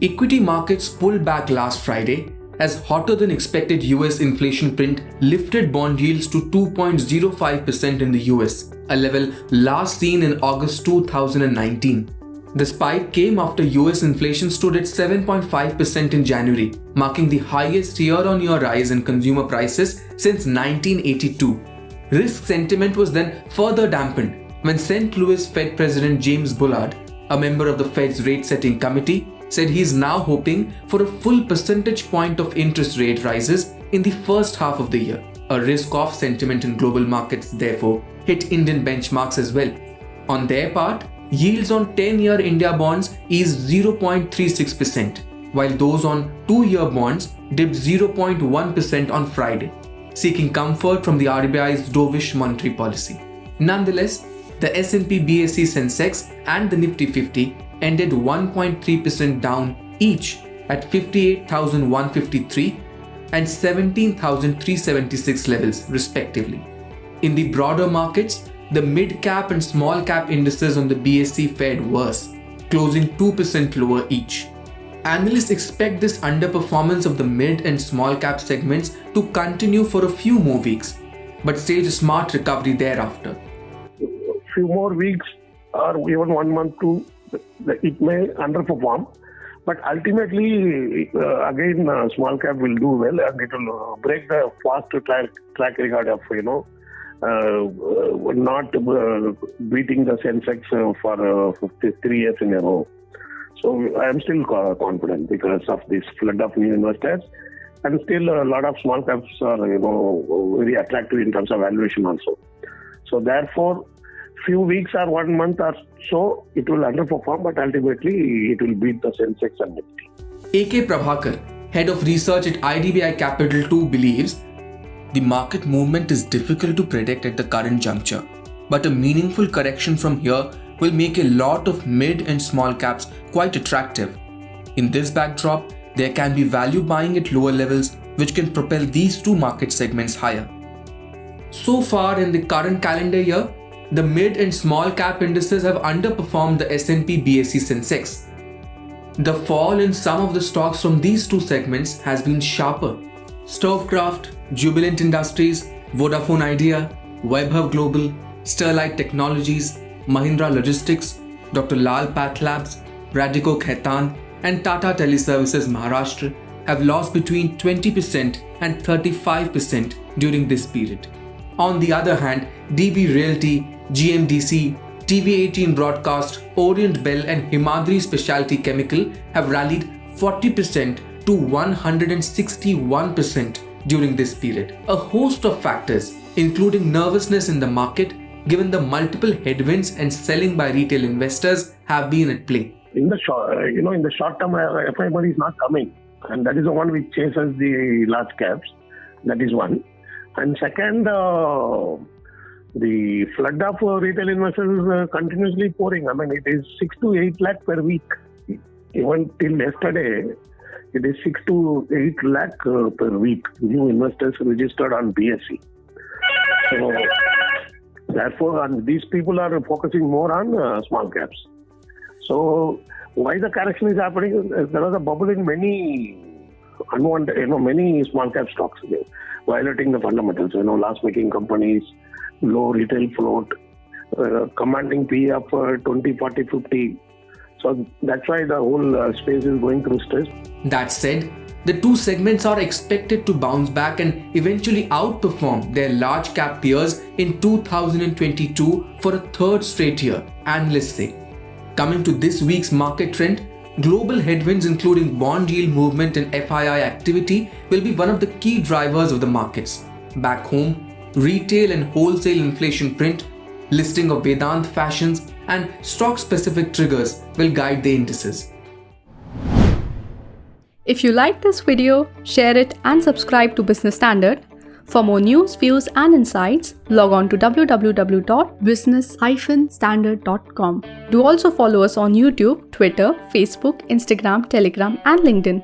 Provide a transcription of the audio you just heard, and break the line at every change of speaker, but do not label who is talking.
Equity markets pulled back last Friday as hotter than expected US inflation print lifted bond yields to 2.05% in the US, a level last seen in August 2019. The spike came after US inflation stood at 7.5% in January, marking the highest year-on-year rise in consumer prices since 1982. Risk sentiment was then further dampened when St. Louis Fed President James Bullard, a member of the Fed's rate-setting committee, said he is now hoping for a full percentage point of interest rate rises in the first half of the year. A risk-off sentiment in global markets therefore hit Indian benchmarks as well. On their part, yields on 10-year India bonds eased 0.36%, while those on 2-year bonds dipped 0.1% on Friday, seeking comfort from the RBI's dovish monetary policy. Nonetheless, the S&P BSE Sensex and the Nifty 50 ended 1.3% down each at 58,153 and 17,376 levels respectively. In the broader markets, the mid-cap and small-cap indices on the BSE fared worse, closing 2% lower each. Analysts expect this underperformance of the mid and small-cap segments to continue for a few more weeks, but stage a smart recovery thereafter.
Few more weeks or even 1 month to it may underperform, but ultimately again small cap will do well and it will break the fast track record of not beating the Sensex for 53 years in a row. So I am still confident because of this flood of new investors, and still a lot of small caps are very attractive in terms of valuation also. So therefore, few weeks or 1 month or so, it will underperform, but ultimately it will beat the Sensex and Nifty.
A.K. Prabhakar, head of research at IDBI Capital 2, believes the market movement is difficult to predict at the current juncture, but a meaningful correction from here will make a lot of mid and small caps quite attractive. In this backdrop, there can be value buying at lower levels, which can propel these two market segments higher. So far in the current calendar year, the mid and small cap indices have underperformed the S&P BSE Sensex. The fall in some of the stocks from these two segments has been sharper. Stovecraft, Jubilant Industries, Vodafone Idea, Webhub Global, Sterlite Technologies, Mahindra Logistics, Dr. Lal Path Labs, Radico Khaitan, and Tata Teleservices Maharashtra have lost between 20% and 35% during this period. On the other hand, DB Realty, GMDC, TV18 Broadcast, Orient Bell and Himadri Specialty Chemical have rallied 40% to 161% during this period. A host of factors, including nervousness in the market, given the multiple headwinds and selling by retail investors, have been at play.
In the short term, FI money is not coming, and that is the one which chases the large caps. That is one. And second, the flood of retail investors is continuously pouring. I mean, it is 6 to 8 lakh per week. Even till yesterday, it is 6 to 8 lakh per week new investors registered on BSE. So, therefore, these people are focusing more on small caps. So, why the correction is happening? There was a bubble in many many small cap stocks, violating the fundamentals. Loss-making companies, low retail float, commanding PE of 20, 40, 50. So that's why the whole space is going through stress.
That said, the two segments are expected to bounce back and eventually outperform their large cap peers in 2022 for a third straight year, analysts say. Coming to this week's market trend, global headwinds including bond yield movement and FII activity will be one of the key drivers of the markets. Back home, retail and wholesale inflation print, listing of Vedant fashions and stock-specific triggers will guide the indices.
If you like this video, share it and subscribe to Business Standard. For more news, views and insights, log on to www.business-standard.com. Do also follow us on YouTube, Twitter, Facebook, Instagram, Telegram and LinkedIn.